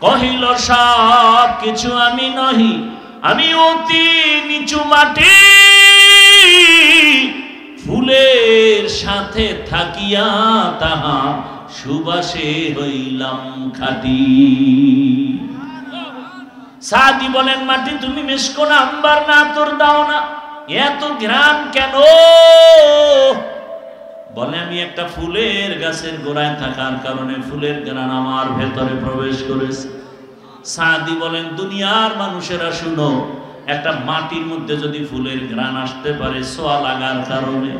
কহিল সব কিছু আমি নহি, আমি অতি নিচু মাটি, ফুলের সাথে থাকিয়া তাহা সুবাসে হইলাম খাঁটি। সাদি বলেন, মাটি তুমি মিশকো না, আম্বার না, তোর দাও না, এত ঘ্রাণ কেন? বলে, আমি একটা ফুলের গাছের গোড়ায় থাকার কারণে ফুলের ঘ্রাণ আমার ভেতরে প্রবেশ করেছে। সাদি বলেন, দুনিয়ার মানুষেরা শুনো, একটা মাটির মধ্যে যদি ফুলের ঘ্রাণ আসতে পারে ছোঁয়া লাগার কারণে,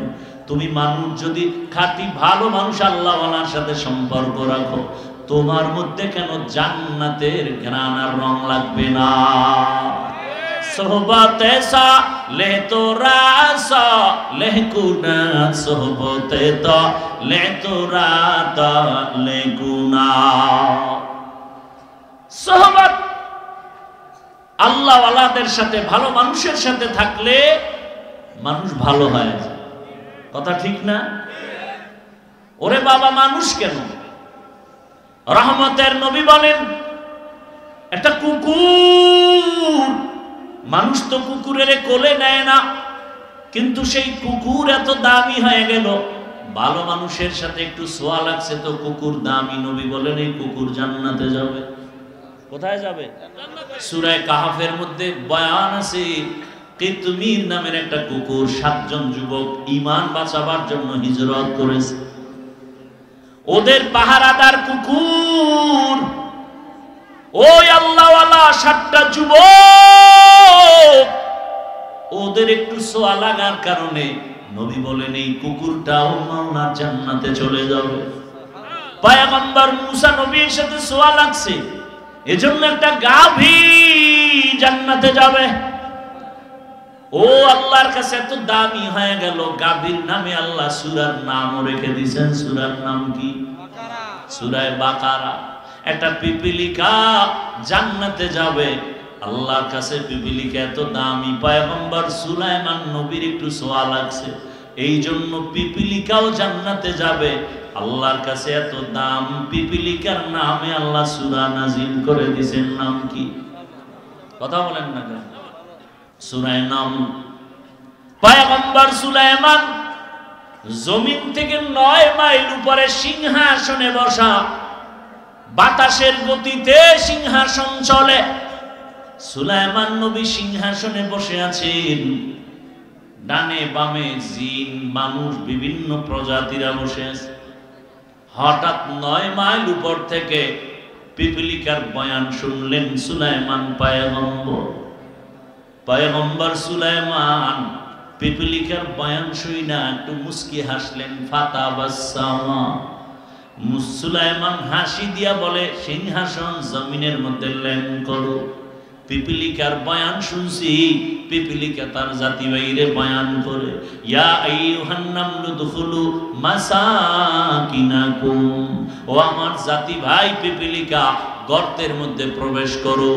তুমি মানুষ যদি খাঁটি ভালো মানুষ আল্লাহওয়ালার সাথে সম্পর্ক রাখো, তোমার মধ্যে কেন জান্নাতের ঘ্রাণ আর রং লাগবে না? সোহবতে সালেহ তোরা সালেহ গুনা, সোহবতে তালেহ তোরা তালেহ গুনা। সোহবত আল্লাহওয়ালাদের সাথে, ভালো মানুষের সাথে থাকলে মানুষ ভালো হয়। কথা ঠিক না? ওরে বাবা, মানুষ কেন? রহমতের নবী বলেন, একটা কুকুর, মানুষ তো কুকুরের কোলে নেয় না, কিন্তু সেই কুকুর এত দামি হয়ে গেল, ভালো মানুষের সাথে একটু ছোঁয়া লাগছে তো কুকুর দামি। নবী বলেন, এই কুকুর জান্নাতে যাবে। কোথায় যাবে? সূরা কাহফের মধ্যে বয়ান আছে, কিতমির নামের একটা কুকুর, 7 জন যুবক ঈমান বাঁচাবার জন্য হিজরত করেছে। ওদের পাহারাদার কুকুর, ওই আল্লাহওয়ালা 7টা যুবক, ওদের একটু ছোঁয়া লাগার কারণে নবী বলেন, এই কুকুরটাও মাওলা জান্নাতে চলে যাবে। পয়গম্বর মুসা নবীর সাথে ছোঁয়া লাগছে, এজন্য একটা গাভী জান্নাতে যাবে। ও আল্লাহর কাছে এত দামি হয়ে গেল, গাভীর নামে আল্লাহ সূরার নামও রেখে দিয়েছেন। সূরার নাম কি? সূরা বাকারা। একটা পিপিলিকা জান্নাতে যাবে, আল্লাহর কাছে পিপিলিকা এত দামি। পয়গম্বর সুলাইমান নবীর একটু ছোঁয়া লাগছে, এই জন্য পিপিলিকাও জান্নাতে যাবে। আল্লাহর কাছে এত দাম, পিপিলিকার নামে আল্লাহ সূরা নাজিল করে দিয়েছেন। নাম কি? কথা বলেন না কেন? সূরা নাম। পয়গম্বর সুলাইমান জমিন থেকে 9 মাইল উপরে সিংহাসনে বসা, বাতাসের গতিতে সিংহাসন চলে। সুলাইমান নবী সিংহাসনে বসে আছেন, ডানে বামে জিন মানুষ বিভিন্ন প্রজাতিরা বসে আছে। হঠাৎ 9 মাইল উপর থেকে পিপিলিকার বয়ান শুনলেন সুলাইমান পয়গম্বর। পয়গম্বর সুলাইমান পিপিলিকার বয়ান শুইনা একটু মুস্কি হাসলেন। ফাতাবাসসামা, সুলাইমান হাসি দিয়া বলে, সিংহাসন জমিনের মধ্যে ল্যান্ড করো। পিপিলিকার বয়ান শুনছি, পিপিলিকা তার জাতি বাইরে বয়ান করে, ইয়া আইয়ুহান নামলু দুখুলু মাসাকিনাকুম, ও আমার জাতি ভাই পিপিলিকা, গর্তের মধ্যে প্রবেশ করো,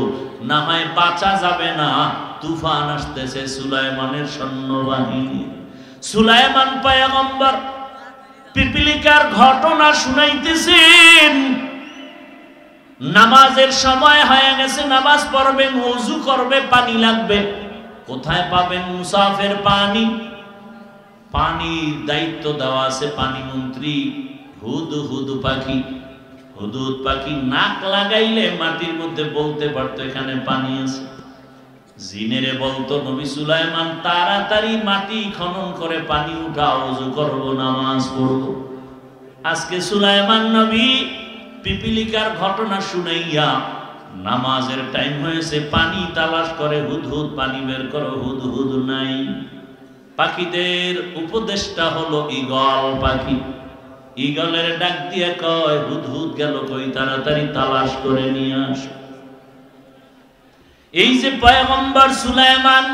না হয় বাঁচা যাবে না, তুফান আসতেছে সুলাইমানের সৈন্যবাহিনী। সুলাইমান পয়গম্বর পিপিলিকার ঘটনা শুনাইতেছেন। নামাজের সময় হয়ে গেছে, নামাজ পড়বেন, ওযু করবে, পানি লাগবে। কোথায় পাবেন মুসাফির পানি? পানির দায়িত্ব দেওয়া আছে পানি মন্ত্রী হুদহুদ পাখি। হুদহুদ পাখি নাক লাগাইলে মাটির মধ্যে বলতে পারতো এখানে পানি আছে। জিনেরে বলতো, নবী সুলাইমান তাড়াতাড়ি মাটি খনন করে পানি উঠাও, ওযু করব, নামাজ পড়ব। আজকে সুলাইমান নবী পিপিলিকার ঘটনা শুনাইয়া নামাজের টাইম হয়েছে, পানি তালাশ করে, হুদহুদ পানি বের করো, হুদহুদ নাই। পাখিদের উপদেশটা হলো ঈগল পাখি। ঈগলের ডাক দিয়ে কয়, হুদহুদ গেল কই, তাড়াতাড়ি তালাশ করে নিয়ে আসো। এই যে পয়গম্বর সুলাইমান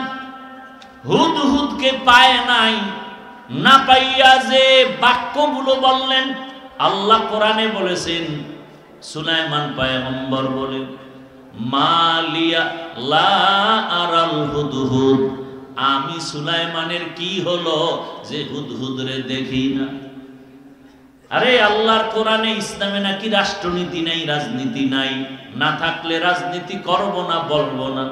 হুদহুদকে পায় নাই, না পাইয়া যে বাক্যগুলো বললেন, আল্লাহ কোরআনে বলেছেন, সুলাইমান পয়গম্বর বলেন, মালিয়া লা আরাল হুদহুদ, আমি সুলাইমানের কি হলো যে হুদহুদ রে দেখি না। আরে আল্লাহর কোরআনে ইসলামে নাকি রাষ্ট্রনীতি নাই, রাজনীতি নাই। না থাকলে রাজনীতি করব না বলবো না,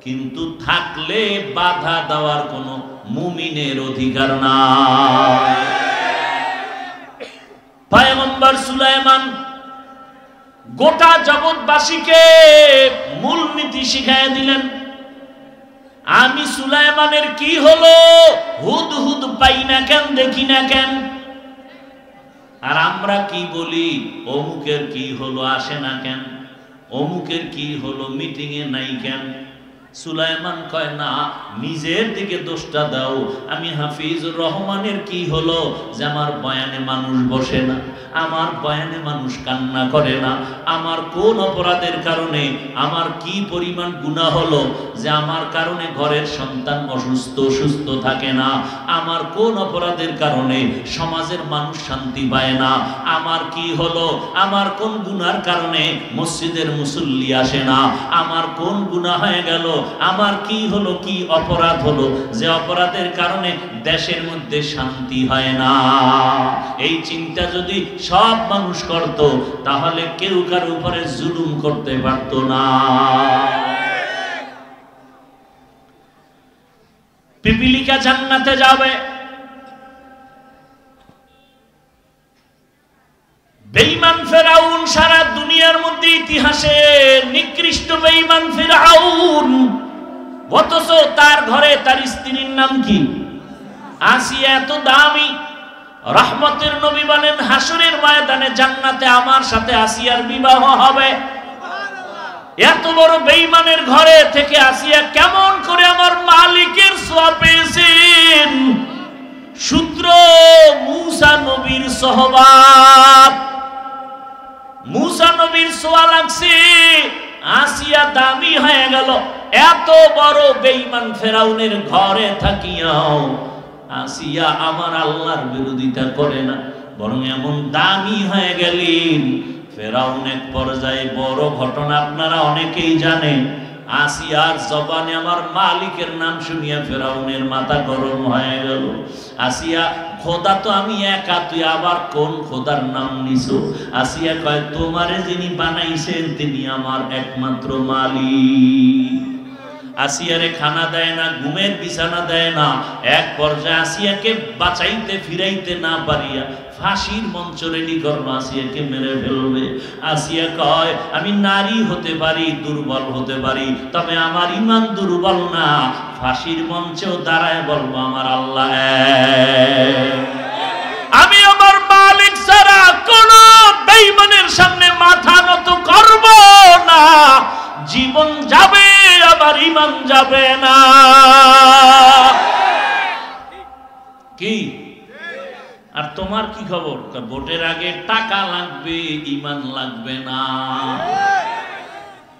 কিন্তু থাকলে বাধা দেওয়ার কোনো মুমিনের অধিকার নাই। পয়গম্বর সুলাইমান গোটা জগৎবাসীকে মূলনীতি শিখাইয়া দিলেন। আমি সুলাইমানের কি হলো, হুদহুদ পাই না কেন, দেখি না কেন? আর আমরা কি বলি, অমুকের কি হলো, আসে না কেন? অমুকের কি হলো, মিটিং এ নাই কেন? সুলাইমান কয় না, নিজের দিকে দোষটা দাও। আমি হাফিজুর রহমানের কি হলো যে আমার বয়ানে মানুষ বসে না, আমার বয়ানে মানুষ কান্না করে না? আমার কোন অপরাধের কারণে, আমার কি পরিমাণ গুনাহ হলো যে আমার কারণে ঘরের সন্তান অসুস্থ থাকে না? আমার কোন অপরাধের কারণে সমাজের মানুষ শান্তি পায় না? আমার কি হলো, আমার কোন গুনার কারণে মসজিদের মুসল্লি আসে না? আমার কোন গুনাহ হয়ে গেল, আমার কি হলো, কি অপরাধ হলো যে অপরাধের কারণে দেশের মধ্যে শান্তি হয় না? এই চিন্তা যদি সব মানুষ করত, তাহলে কেউ কারো উপরে জুলুম করতে পারত না। পিপিলিকা জান্নাতে যাবে, বেঈমান ফেরাউন সারা দুনিয়ার মধ্যে ইতিহাসে নিকৃষ্ট বেঈমান ফেরাউন, অথচ তার ঘরে তার স্ত্রীর নাম কি? আসিয়া। এত দামি। রহমতের নবী বলেন, হাসরের ময়দানে জান্নাতে আমার সাথে আসিয়ার বিবাহ হবে। এত বড় বেঈমানের ঘরে থেকে আসিয়া কেমন করে আমার মালিকের ছোঁয়া পেয়েছেন? সূত্র মূসা নবীর সহবাত, মূসা নবীর ছোঁয়া লাগছে, আসিয়া দামি হয়ে গেল। এত বড় বেঈমান ফেরাউনের ঘরে থাকিয়াও আসিয়া আমার আল্লাহর বিরোধিতা করে না, বরং এমন দামি হয়ে গেলেন। ফেরাউন এক পর্যায়ে, বড় ঘটনা আপনারা অনেকেই জানেন, আসিয়ার জবানে আমার মালিকের নাম শুনিয়া ফেরাউনের মাথা গরম হয়ে গেল। আসিয়া, খোদা তো আমি একা, তুই আবার কোন খোদার নাম নিছো? আসিয়া কয়, তোমারে যিনি বানাইছেন তিনি আমার একমাত্র মালিক। আসিয়ারে খানা দেয় না, ঘুমের বিছানা দেয় না। এক পর্যায়ে আসিয়াকে বাঁচাইতে ফিরাইতে না পারিয়া ফাঁসির মঞ্চ রেডি করলো, আসিয়াকে মেরে ফেলবে। আসিয়া কয়, আমি নারী হতে পারি, দুর্বল হতে পারি, তবে আমার ঈমান দুর্বল না। ফাঁসির মঞ্চেও দাঁড়ায় বলবো আমার আল্লাহ এক। আমি আমার মালিক ছাড়া কোন বেঈমানের সামনে মাথা নত করব না। জীবন যাবে, আবার ঈমান যাবে না। কি? আর তোমার কি খবর? ভোটের আগে টাকা লাগবে, ঈমান লাগবে না।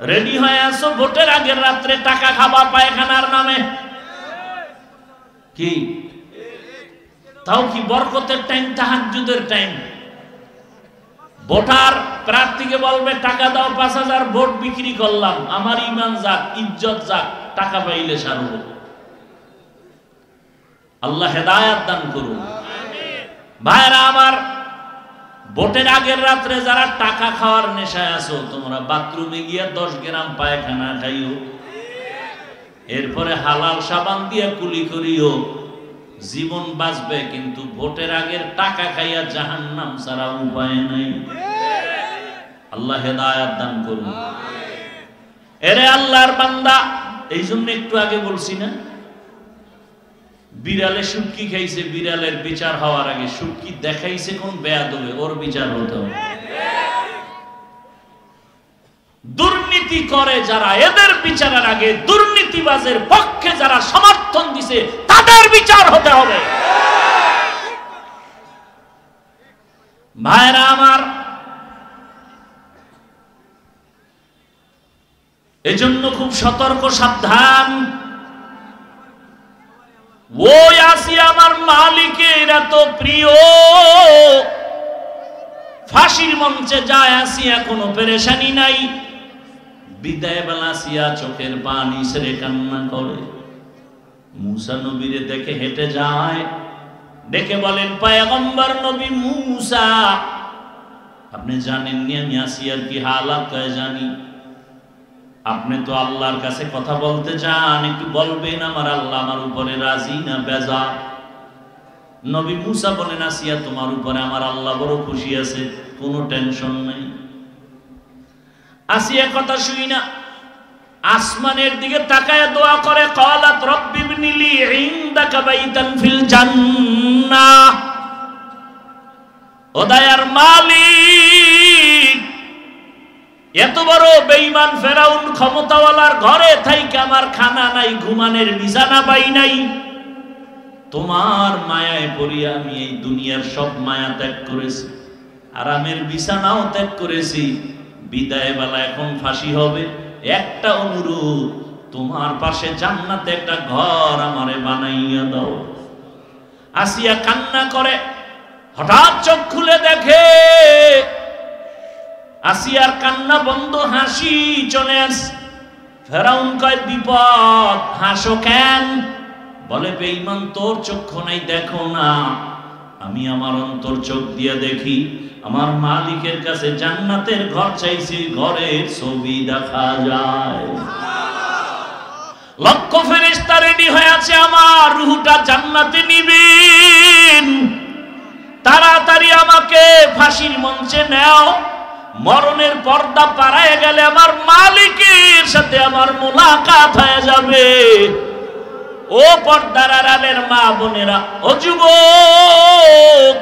রেডি হয়ে আসো, ভোটের আগের রাত্রে টাকা খাবা পায়খানার নামে। কি? তাও কি বরকতের টাইম, তাহাজ্জুদের টাইম? ভোটার প্রার্থীকে বলবে, টাকা দাও ৫,০০০, ভোট বিক্রি করলাম, আমার ঈমান যাক, ইজ্জত যাক, টাকা পাইলে সারব। আল্লাহ হেদায়েত দান করুন। ভাইরা আমার, ভোটের আগের রাত্রে যারা টাকা খাওয়ার নেশায় আছো, তোমরা বাথরুমে গিয়া ১০ গ্রাম পায়খানা খাইও, এরপরে হালাল সাবান দিয়ে কুলি করিও, জীবন বাঁচবে। কিন্তু ভোটের আগের টাকা খাইয়া জাহান্নাম ছাড়া উপায় নাই। আল্লাহ হেদায়েত দান করুন। এরে আল্লাহর বান্দা, এই জন্য একটু আগে বলছি না, বিড়ালে শুটকি খাইছে, বিড়ালের বিচার হওয়ার আগে শুটকি দেখাইছে কোন বেয়াদবে, ওর বিচার হতে হবে। দুর্নীতি করে যারা, এদের বিচারের আগে দুর্নীতিবাজের পক্ষে যারা সমর্থন দিছে তাদের বিচার হতে হবে। ভাইরা আমার, এজন্য খুব সতর্ক, সাবধান। ওই আসিয়া আমার মালিকের এত প্রিয়, ফাঁসির মঞ্চে যায় আসিয়া, কোনো পেরেশানি নাই। বিদায় বেলা আসিয়া চোখের পানি ছেড়ে কান্না করে। মূসা নবীরে দেখে হেঁটে যায়, ডেকে বলেন, পয়গম্বর নবী মূসা, আপনি জানেন নি আমি আসিয়ার কি হালাত কয় জানি? আপনি তো আল্লাহর কাছে কথা বলতে চান, একটু বলবেন আমার আল্লাহ আমার উপরে রাজি না বেজার? নবী মূসা বলেন, আসিয়া তোমার উপরে আমার আল্লাহ বড় খুশি আছে, কোনো টেনশন নাই। আসিয়া কথা শুই না আসমানের দিকে তাকায় দোয়া করে, ক্বালাত রব্বি ইবনি লি ইনদাকা বাইতান ফিল জান্নাহ। ও দয়ার মালিক, এত বড় বেঈমান ফেরাউন ক্ষমতাওয়ালার ঘরে থাইকা আমার খানা নাই, ঘুমানের বিছানা পাই নাই। তোমার মায়ায় পড়িয়া আমি এই দুনিয়ার সব মায়া ত্যাগ করেছি, আরামের বিছানাও ত্যাগ করেছি। বিদায় বেলা এখন ফাঁসি হবে, একটা অনুরোধ, তোমার পাশে জান্নাতে একটা ঘর আমারে বানাইয়া দাও। আসিয়া কান্না করে, হঠাৎ চোখ খুলে দেখে আসিয়ার কান্না বন্ধ, হাসি চলে আসে। ফেরাউন কয়, বিপদ, হাসো কেন? বলে, বেঈমান তোর চক্ষু নাই, দেখো না, আমি আমার অন্তর চোখ দিয়ে দেখি। আমার মালিকের কাছে জান্নাতের ঘর চাইছি, ঘরের ছবি দেখা যায়। লক্ষ ফেরেশতা রেডি হয়ে আছে, আমার রূহটা জান্নাতে নিবেন, তাড়াতাড়ি আমাকে ফাঁসির মঞ্চে নাও। মরণের পর্দা পারায় গেলে আমার মালিকের সাথে আমার মুলাকাত হয়ে যাবে। ও পর্দার আড়ালের মা বোনেরা, ও যুবক,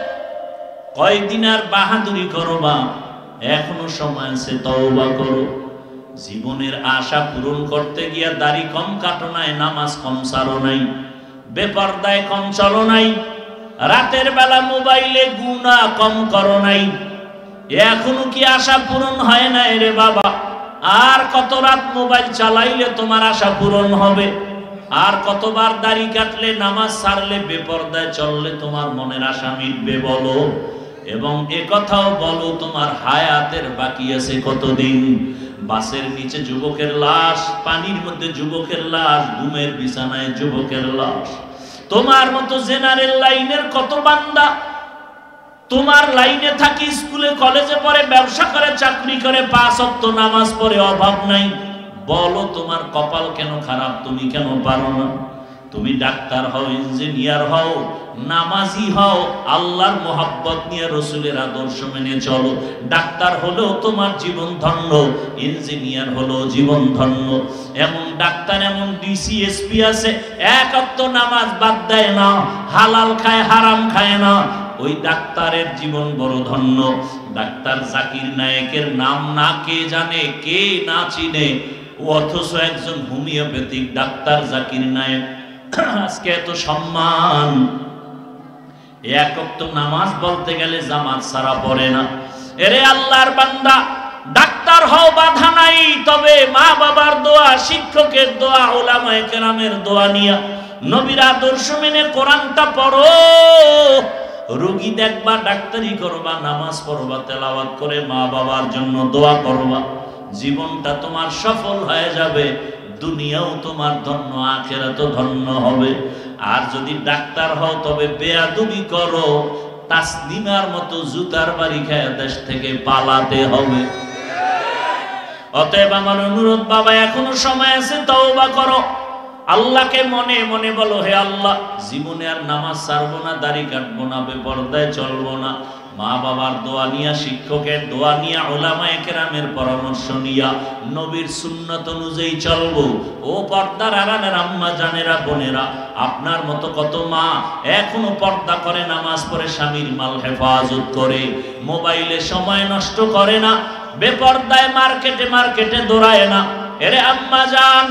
কয়দিন আর বাহাদুরি করবা? এখনো সময় আছে, তওবা করো। জীবনের আশা পূরণ করতে গিয়া দাড়ি কম কাটো নাই, নামাজ কম সারো নাই, বেপর্দায় কম চলো নাই, রাতের বেলা মোবাইলে গুনাহ কম করো নাই। এখনো কি আশা পূরণ হয় না রে বাবা? আর কত রাত মোবাইল চালাইলে তোমার আশা পূরণ হবে? আর কতবার দাড়ি কাটলে, নামাজ ছাড়লে, বেপরদায় চললে তোমার মনের আশা মিটবে বলো? এবং এ কথাও বলো, তোমার হায়াতের বাকি আছে কতদিন? বাসের নিচে যুবকের লাশ, পানির মধ্যে যুবকের লাশ, ঘুমের বিছানায় যুবকের লাশ। তোমার মতো জেনারেল লাইনের কত বান্দা তোমার লাইনে থাকি, স্কুলে কলেজে পড়ে, ব্যবসা করে, চাকরি করে, 5 ওয়াক্ত নামাজ পড়ে, অভাব নাই। বলো তোমার কপাল কেন খারাপ? তুমি কেন পারো না? তুমি ডাক্তার হও, ইঞ্জিনিয়ার হও, নামাজি হও, আল্লাহর মোহাব্বত নিয়ে রাসূলের আদর্শ মেনে চলো। ডাক্তার হলেও তোমার জীবন ধন্য, ইঞ্জিনিয়ার হলেও জীবন ধন্য। এমন ডাক্তার, এমন ডিসিএসপি আছে, 1 ওয়াক্ত নামাজ বাদ দেয় না, হালাল খায়, হারাম খায় না, ওই ডাক্তারের জীবন বড় ধন্য। ডাক্তার জাকির নায়েকের নাম না কে জানে, কে না চিনে, অথচ একজন হোমিওপ্যাথিক ডাক্তার জাকির নায়েক আজকে এত সম্মান। 1 ওয়াক্ত নামাজ বলতে গেলে জামাত ছাড়া পড়ে না। এরে আল্লাহর বান্দা, ডাক্তার হও, বাধা নাই, তবে মা বাবার দোয়া, শিক্ষকের দোয়া, উলামায়ে কেরামের দোয়া নিয়া নবীর আদর্শ মেনে কোরআনটা পড়ো। রোগী দেখবা, ডাক্তারি করবা, নামাজ পড়বা, তেলাওয়াত করে মা বাবার জন্য দোয়া করবা, জীবনটা তোমার সফল হয়ে যাবে, দুনিয়াও তোমার ধন্য, আখিরাতও ধন্য হবে। আর যদি ডাক্তার হও তবে বেয়াদবি করো, তাসলিমার মতো জুতার বাড়ি খেয়ে দেশ থেকে পালাতে হবে। অতএব আমার অনুরোধ, বাবা এখনো সময় আছে, তওবা করো। আল্লাহকে মনে মনে বলো, হে আল্লাহ, জীবনে আর নামাজ ছাড়বো না, দাড়ি কাটবো না, বেপরদায় চলবো না। মা বাবার দোয়া নিয়া, শিক্ষকের দোয়া নিয়া, উলামায়ে কেরামের পরামর্শ নিয়া নবীর সুন্নাত অনুযায়ী চলবো। ও পর্দার আড়ালের আম্মা জানেরা, বোনেরা, আপনার মতো কত মা এখনো পর্দা করে, নামাজ পড়ে, স্বামীর মাল হেফাজত করে, মোবাইলে সময় নষ্ট করে না, বেপর্দায় মার্কেটে মার্কেটে দৌড়ায় না। এরে আম্মা জান,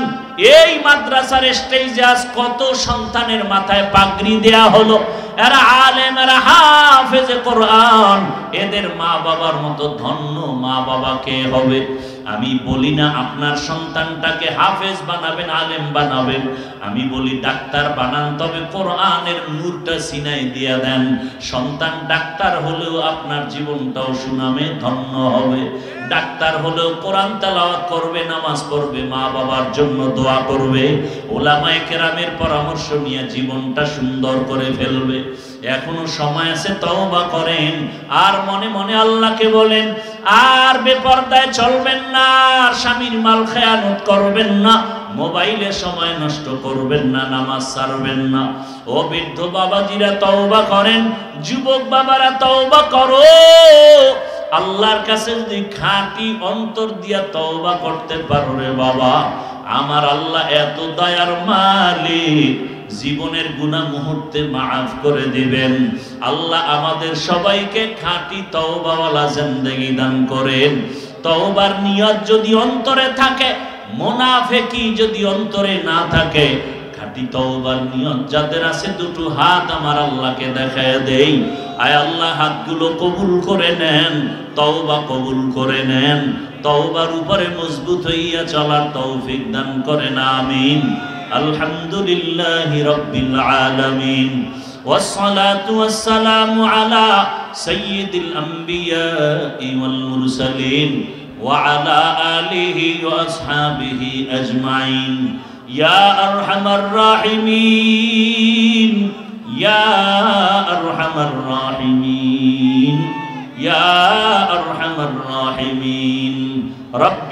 এই মাদ্রাসার স্টেজে আজ কত সন্তানের মাথায় পাগড়ি দেয়া হলো, এরা আলেম, এরা হাফেজে কোরআন, এদের মা বাবার মতো ধন্য মা বাবা কে হবে? আমি বলি না আপনার সন্তানটাকে হাফেজ বানাবেন, আলেম বানাবেন, আমি বলি ডাক্তার বানান, তবে কোরআনের নূরটা সিনায় দিয়া দেন। সন্তান ডাক্তার হলেও আপনার জীবনটাও সুনামে ধন্য হবে। ডাক্তার হলেও কোরআন তেলাওয়াত করবে, নামাজ পড়বে, মা বাবার জন্য দোয়া করবে, ওলামায়ে কেরামের পরামর্শ নিয়ে জীবনটা সুন্দর করে ফেলবে। এখনো সময় আছে, তওবা করেন। আর মনে মনে আল্লাহকে বলেন, আর বেপরদায় চলবেন না, আর স্বামীর মাল খেয়ানত করবেন না, মোবাইলে সময় নষ্ট করবেন না, নামাজ ছাড়বেন না। ও বৃদ্ধ বাবাজিরা তওবা করেন, যুবক বাবারা তওবা করো। আল্লাহর কাছে যদি খাঁটি অন্তর দিয়া তওবা করতে পারো রে বাবা, আমার আল্লাহ এত দয়ার মালিক, জীবনের গুনাহ মুহূর্তে মাফ করে দিবেন। আল্লাহ আমাদের সবাইকে খাঁটি তওবাওয়ালা জিন্দেগি দান করেন। তওবার নিয়ত যদি অন্তরে থাকে, মুনাফিকি যদি অন্তরে না থাকে, খাঁটি তওবার নিয়ত যাদের আছে, দুটো হাত আমার আল্লাহকে দেখায় দেই। আয় আল্লাহ, হাতগুলো কবুল করে নেন, তওবা কবুল করে নেন, তওবার উপরে মজবুত হইয়া চলার তৌফিক দান করেন, আমিন। আলহামদুলিল্লাহি রাব্বিল আলামিন, والصلاة والسلام على سيد الأنبياء والمرسلين وعلى آله وأصحابه أجمعين. يا أرحم الراحمين، يا أرحم الراحمين، يا أرحم الراحمين. رب